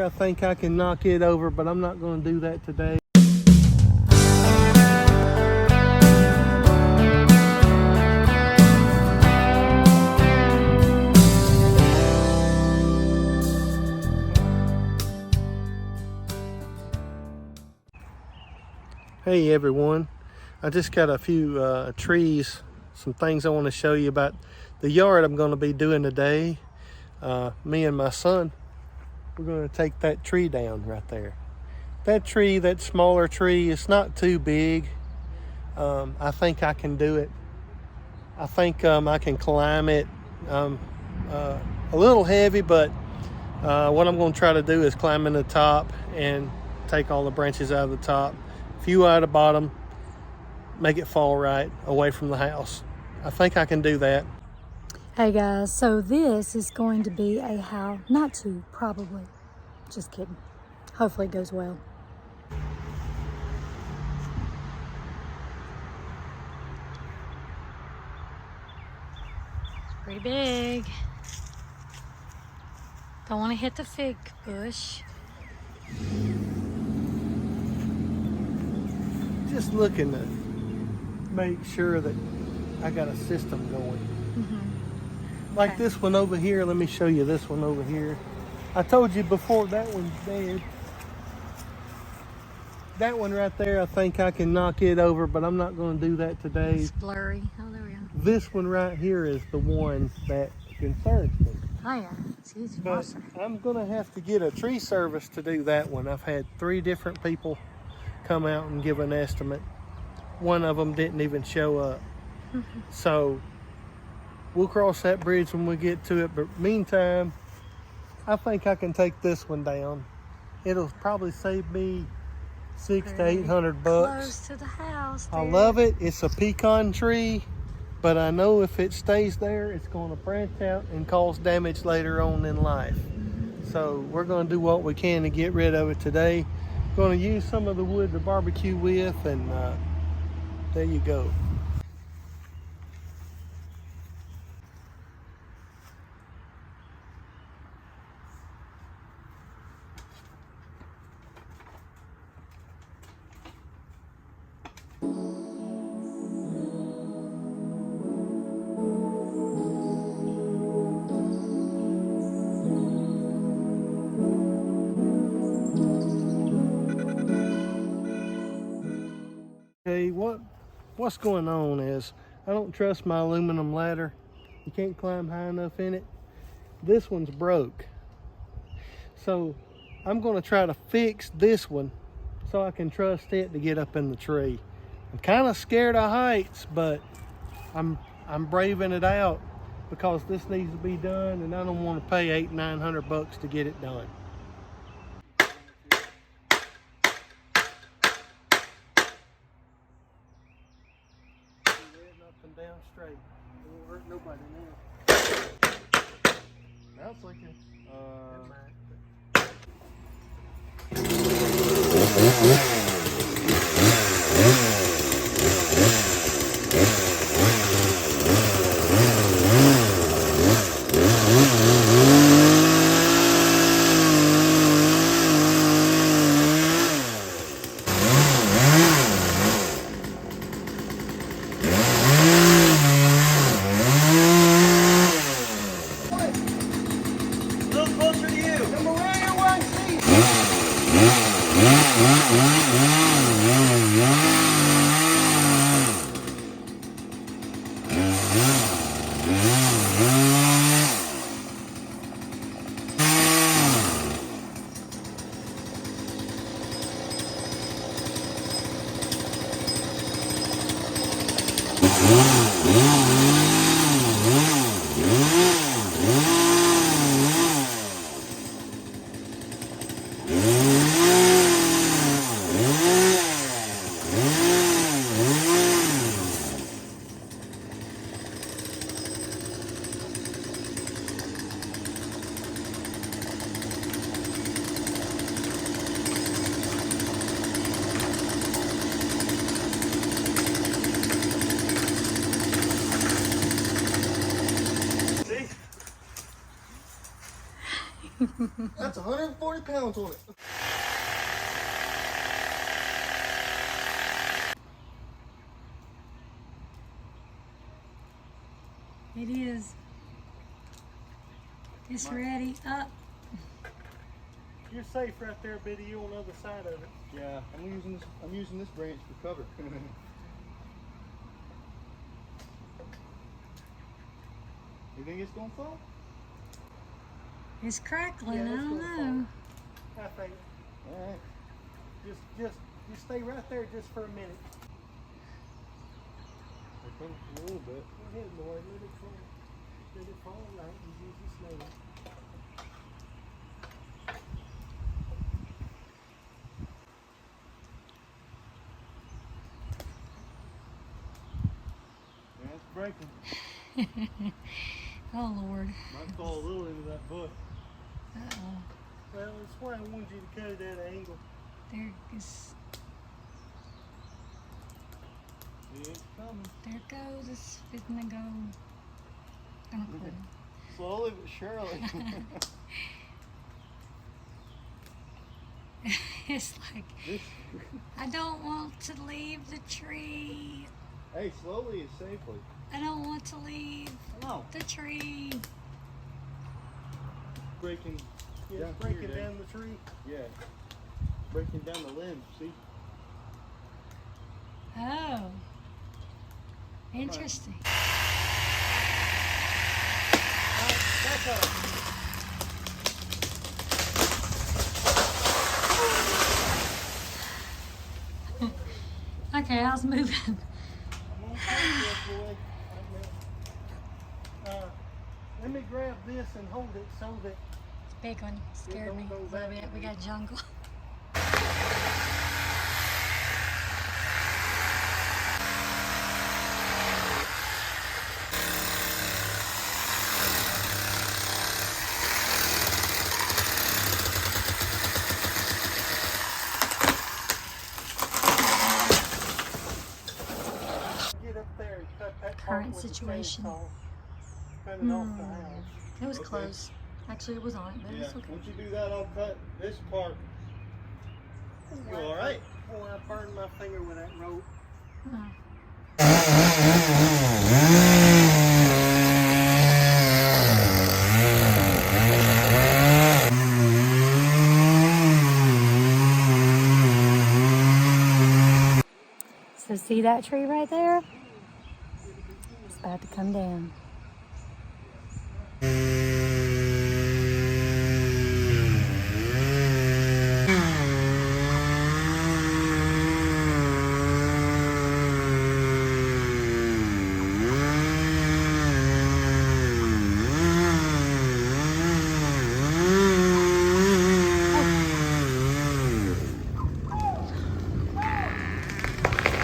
I think I can knock it over, but I'm not going to do that today. Hey everyone, I just got a few trees, some things I want to show you about the yard I'm going to be doing today. Me and my son, we're going to take that tree down right there. That tree, that smaller tree, it's not too big. I think I can do it. I think I can climb it. A little heavy, but what I'm going to try to do is climb in the top and take all the branches out of the top, a few out of the bottom, make it fall right away from the house. I think I can do that. Hey guys, so this is going to be a how not to, probably. Just kidding. Hopefully it goes well. Pretty big. Don't want to hit the fig bush. Just looking to make sure that I got a system going. Like Okay. this one over here. Let me show you this one over here. I told you before, that one's dead. That one right there, I think I can knock it over, but I'm not going to do that today. It's blurry. Oh, there we go. This one right here is the one that concerns me. Oh yeah, it's easy. But I'm going to have to get a tree service to do that one. I've had 3 different people come out and give an estimate. One of them didn't even show up. So we'll cross that bridge when we get to it. But meantime, I think I can take this one down. It'll probably save me $600 to $800 bucks. Close to the house. I dude. love it. It's a pecan tree, but I know if it stays there, it's going to branch out and cause damage later on in life. So we're going to do what we can to get rid of it today. Going to use some of the wood to barbecue with, and there you go. Okay, what's going on is I don't trust my aluminum ladder. You can't climb high enough in it. This one's broke. So I'm going to try to fix this one so I can trust it to get up in the tree. I'm kind of scared of heights, but I'm braving it out because this needs to be done, and I don't want to pay $800-900 to get it done. Up and down straight. It won't hurt nobody now. Now it's looking. That's 140 pounds on it. It is. It's ready. Up. You're safe right there, Biddy. You on the other side of it. Yeah, I'm using this branch for cover. You think it's gonna fall? It's crackling. Yeah, I it's don't gonna know. I think. All right. Just stay right there just for a minute. It comes a little bit. Go ahead, boy. Let it fall. Let it fall right and use the snail. Yeah, it's breaking. Oh Lord. Might fall a little into that bush. Uh-oh. Well, that's why I wanted you to cut it at an angle. There is. It's coming. There it goes. It's fitting to go. Okay. Slowly but surely. It's like I don't want to leave the tree. Hey, slowly and safely. I don't want to leave No. the tree. Breaking. Yeah, Down breaking here, down the tree. Yeah. Breaking down the limbs. See? Oh. Interesting. Back up. Okay, I was moving. I'm gonna take this, boy. Let me grab this and hold it so that It's a big one. Scared don't me go a little back. bit. We got jungle. get up there and cut that part Current with the situation. chainsaw. Cut it off the house. It was Okay. close. Actually, it was on it, but Yeah. it's okay. Once you do that, I'll cut this part. You all right? Boy, I burned my finger with that rope. Oh. So see that tree right there? It's about to come down.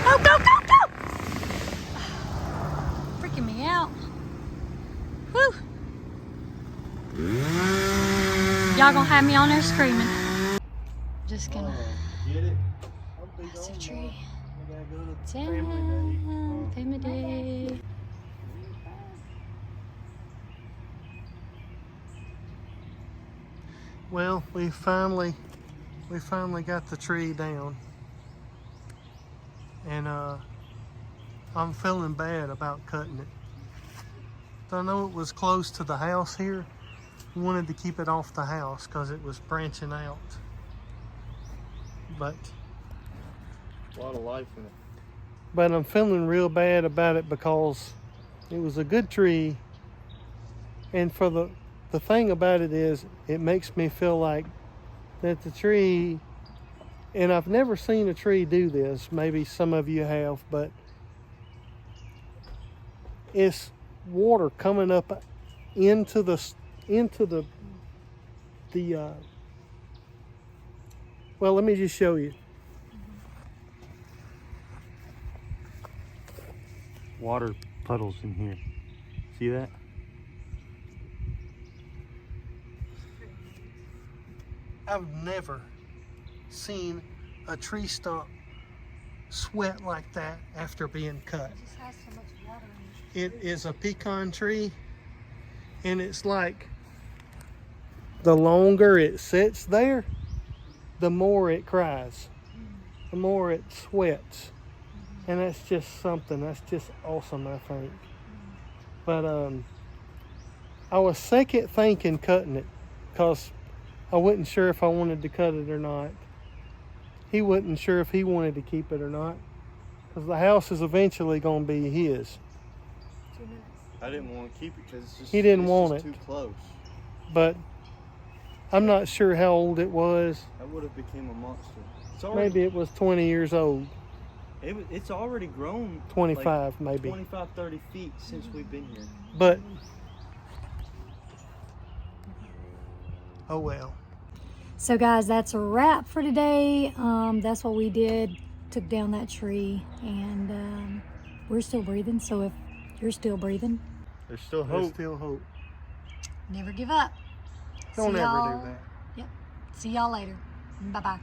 Go, go, go, go! Freaking me out. Whew. Y'all gonna have me on there screaming. Just gonna. Get it? I'll be That's a gone, tree. boy. I gotta go to Down, family day. Well, we finally got the tree down, and I'm feeling bad about cutting it. I know it was close to the house here. We wanted to keep it off the house because it was branching out, but A lot of life in it. I'm feeling real bad about it because it was a good tree, and for the thing about it is it makes me feel like that the tree, and I've never seen a tree do this, maybe some of you have, but it's water coming up into the well, let me just show you. Water puddles in here. See that? I've never seen a tree stump sweat like that after being cut. It just has so much water in it. It is a pecan tree, and it's like the longer it sits there, the more it cries, the more it sweats. And that's just something, that's just awesome, I think. But I was second thinking cutting it because I wasn't sure if I wanted to cut it or not. He wasn't sure if he wanted to keep it or not because the house is eventually going to be his. I didn't want to keep it because it's just He didn't it's want just it. too close. But I'm not sure how old it was. That would have became a monster. It's already, Maybe it was 20 years old. it's already grown 25 like maybe. 25, 30 feet since we've been here. But oh well. So guys, that's a wrap for today. That's what we did. Took down that tree, and we're still breathing. So if you're still breathing, There's still There's hope. still hope. never give up. Don't See ever y'all- do that. Yep. See y'all later. Bye-bye.